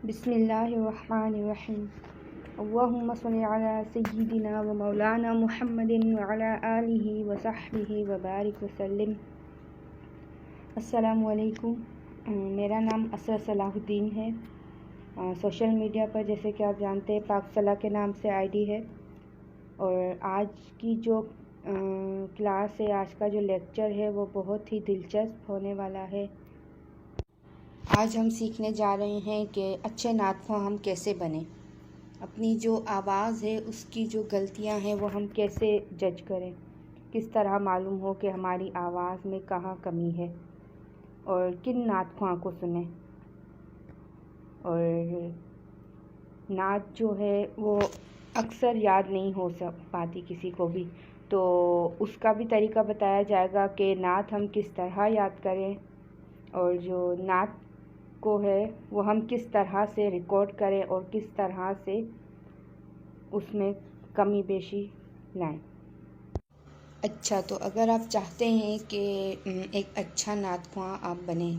बिस्मिल्लाहिर्रहमानिर्रहीम। अल्लाहुम्मा सल्लि अला सय्यिदिना व मौलाना मुहम्मदिन व अला आलिहि व सहबिहि व बारिक वसल्लम। अस्सलामु अलैकुम। मेरा नाम असर सलाहुद्दीन है। सोशल मीडिया पर जैसे कि आप जानते हैं पाक सलाह के नाम से आईडी है। और आज की जो क्लास है, आज का जो लेक्चर है वो बहुत ही दिलचस्प होने वाला है। आज हम सीखने जा रहे हैं कि अच्छे नात ख्वां हम कैसे बने, अपनी जो आवाज़ है उसकी जो गलतियां हैं वो हम कैसे जज करें, किस तरह मालूम हो कि हमारी आवाज़ में कहाँ कमी है और किन नात ख्वां को सुने। और नात जो है वो अक्सर याद नहीं हो पाती किसी को भी, तो उसका भी तरीका बताया जाएगा कि नात हम किस तरह याद करें और जो नात को है वो हम किस तरह से रिकॉर्ड करें और किस तरह से उसमें कमी बेशी लाएं। अच्छा, तो अगर आप चाहते हैं कि एक अच्छा नात ख्वां आप बने,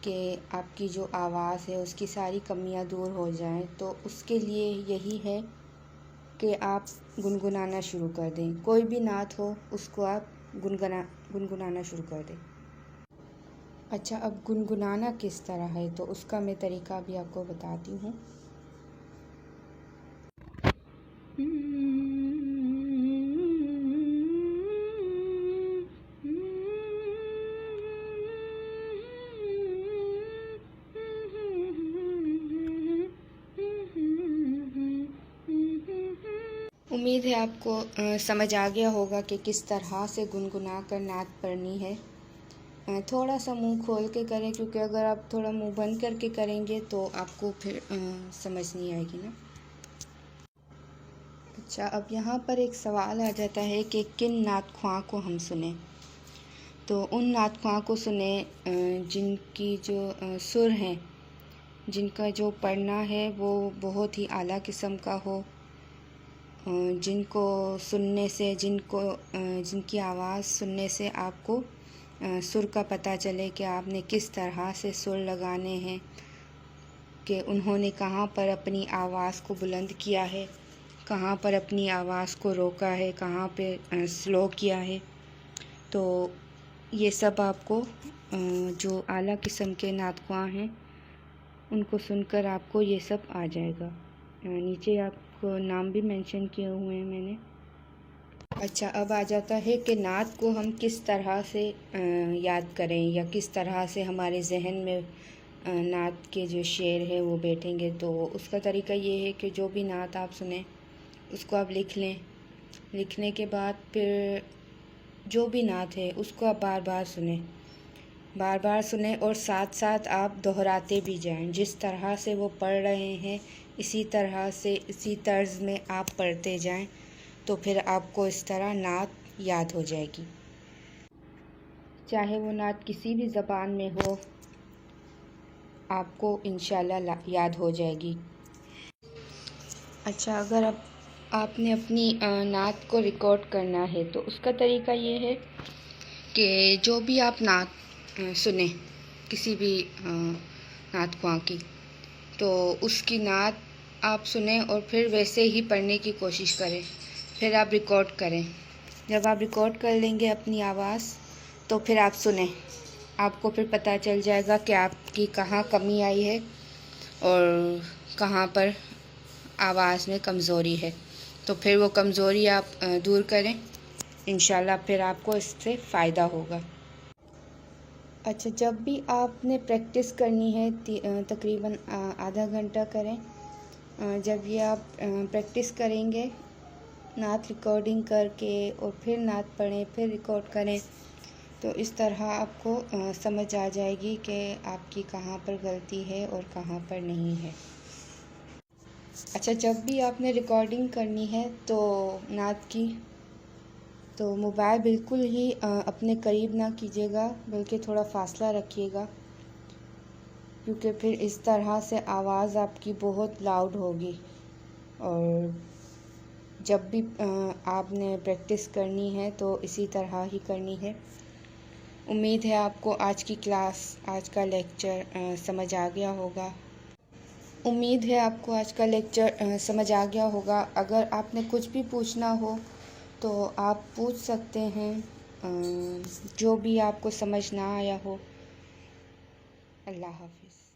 कि आपकी जो आवाज़ है उसकी सारी कमियां दूर हो जाएं, तो उसके लिए यही है कि आप गुनगुनाना शुरू कर दें। कोई भी नात हो उसको आप गुनगुनाना शुरू कर दें। अच्छा, अब गुनगुनाना किस तरह है तो उसका मैं तरीका भी आपको बताती हूँ। उम्मीद है आपको समझ आ गया होगा कि किस तरह से गुनगुना कर नात पढ़नी है। थोड़ा सा मुंह खोल के करें, क्योंकि अगर आप थोड़ा मुंह बंद करके करेंगे तो आपको फिर समझ नहीं आएगी ना। अच्छा, अब यहाँ पर एक सवाल आ जाता है कि किन नात ख्वां को हम सुने। तो उन नात ख्वां को सुने जिनकी जो सुर हैं, जिनका जो पढ़ना है वो बहुत ही आला किस्म का हो, जिनको सुनने से जिनकी आवाज़ सुनने से आपको सुर का पता चले कि आपने किस तरह से सुर लगाने हैं, कि उन्होंने कहाँ पर अपनी आवाज़ को बुलंद किया है, कहाँ पर अपनी आवाज़ को रोका है, कहाँ पे स्लो किया है। तो ये सब आपको जो आला किस्म के नात ख्वां हैं उनको सुनकर आपको ये सब आ जाएगा। नीचे आपको नाम भी मेंशन किए हुए हैं मैंने। अच्छा, अब आ जाता है कि नात को हम किस तरह से याद करें या किस तरह से हमारे जहन में नात के जो शेर है वो बैठेंगे। तो उसका तरीका ये है कि जो भी नात आप सुने उसको आप लिख लें। लिखने के बाद फिर जो भी नात है उसको आप बार बार सुने और साथ साथ आप दोहराते भी जाएं। जिस तरह से वो पढ़ रहे हैं इसी तरह से इसी तर्ज में आप पढ़ते जाएं, तो फिर आपको इस तरह नात याद हो जाएगी। चाहे वो नात किसी भी ज़बान में हो, आपको इंशाल्लाह याद हो जाएगी। अच्छा, अगर आपने अपनी नात को रिकॉर्ड करना है तो उसका तरीका ये है कि जो भी आप नात सुने किसी भी नात ख्वां की, तो उसकी नात आप सुने और फिर वैसे ही पढ़ने की कोशिश करें। फिर आप रिकॉर्ड करें। जब आप रिकॉर्ड कर लेंगे अपनी आवाज़ तो फिर आप सुने, आपको फिर पता चल जाएगा कि आपकी कहाँ कमी आई है और कहाँ पर आवाज़ में कमज़ोरी है। तो फिर वो कमज़ोरी आप दूर करें, इंशाल्लाह फिर आपको इससे फ़ायदा होगा। अच्छा, जब भी आपने प्रैक्टिस करनी है तकरीबन आधा घंटा करें। जब ये आप प्रैक्टिस करेंगे नात रिकॉर्डिंग करके और फिर नात पढ़ें, फिर रिकॉर्ड करें, तो इस तरह आपको समझ आ जाएगी कि आपकी कहाँ पर गलती है और कहाँ पर नहीं है। अच्छा, जब भी आपने रिकॉर्डिंग करनी है तो नात की, तो मोबाइल बिल्कुल ही अपने करीब ना कीजिएगा, बल्कि थोड़ा फासला रखिएगा, क्योंकि फिर इस तरह से आवाज़ आपकी बहुत लाउड होगी। और जब भी आपने प्रैक्टिस करनी है तो इसी तरह ही करनी है। उम्मीद है आपको आज की क्लास, आज का लेक्चर समझ आ गया होगा। उम्मीद है आपको आज का लेक्चर समझ आ गया होगा। अगर आपने कुछ भी पूछना हो तो आप पूछ सकते हैं, जो भी आपको समझ ना आया हो। अल्लाह हाफ़िज़।